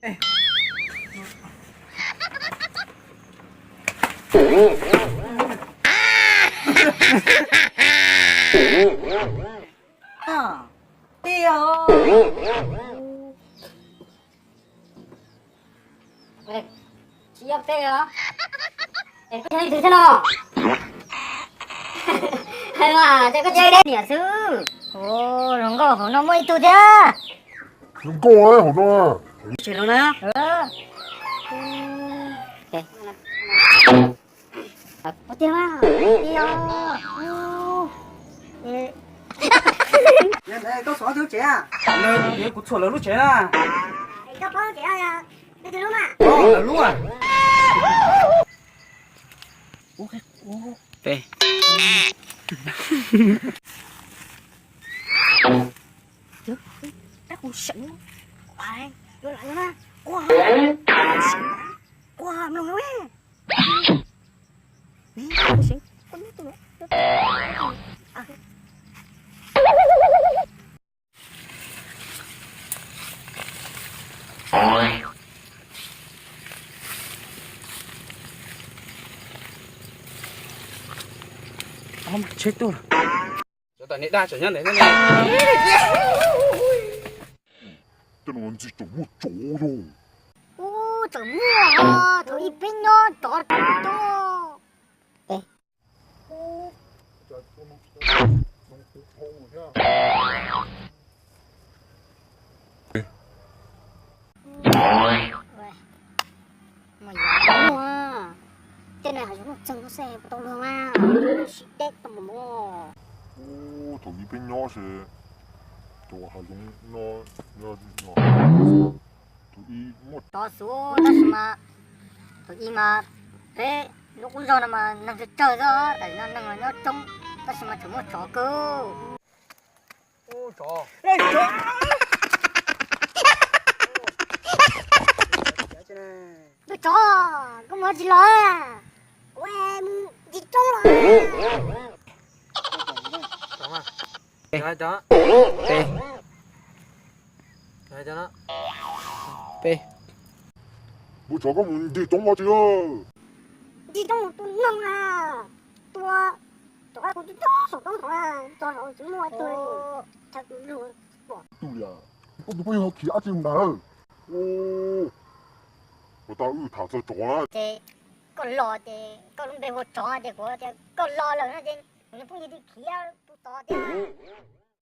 Tiêu. Ê, chị em tê hả? Em có chơi thử thế nào? Hay mà, tôi có chơi đấy nhỉ sư? Ồ, đúng rồi, nó mới tu thế. Đừng có ấy, hổ nó. Chuyện đâu nữa? Ok. Có tiêu à? Tiêu. Này, có xóa thiếu chế à? Này, 얘 고쳐 lớn lúc chế à? Có bao trẻ à? Cái thứ đúng à? Lớn lúc à? Đây. Các con sững. Ai? Vô lại nữa nè. Wow. Wow, nó ngon quá. Nè, con sững. Con biết tôi nữa. Ông chết tôi. Cho tao đa trở nhân đấy này. Tên nó chỉ trộm một chỗ rồi. 오, 정말 더 이쁘냐? 더 더. 에. Mày giỏi quá. Tên này giống một chân nó xe của tao luôn à. Shit, tao mà mua. Ô, thằng đi bên nhỏ sẽ. Tôi hay dùng nó. Tôi đi một. 더 쏘, 다시 마. 더 이마. 에, lúc giờ nào mà nằm chơi ra, tại nó nằm nó trông, 다시 마 정말 좋고. Ô chó. 에, 저. Tôi cho, có mở gì lo à? Ủa em gì trông rồi? Chó mà. Đây chó. Đây. Đây cho nó. Đây. 뭐 저거 뭔데 똥마지야. Gì trông một tôi nông à? Tôi cũng cho sổ trông thôi à? Tôi rồi chúng mua tôi thật luôn. 뚜야. 너 뭐야 기 아직 날. 오. tao thảo sao chó. Thì con lò thì con bé một chó thì có con lò là nó trên nó cũng như đi kia to thì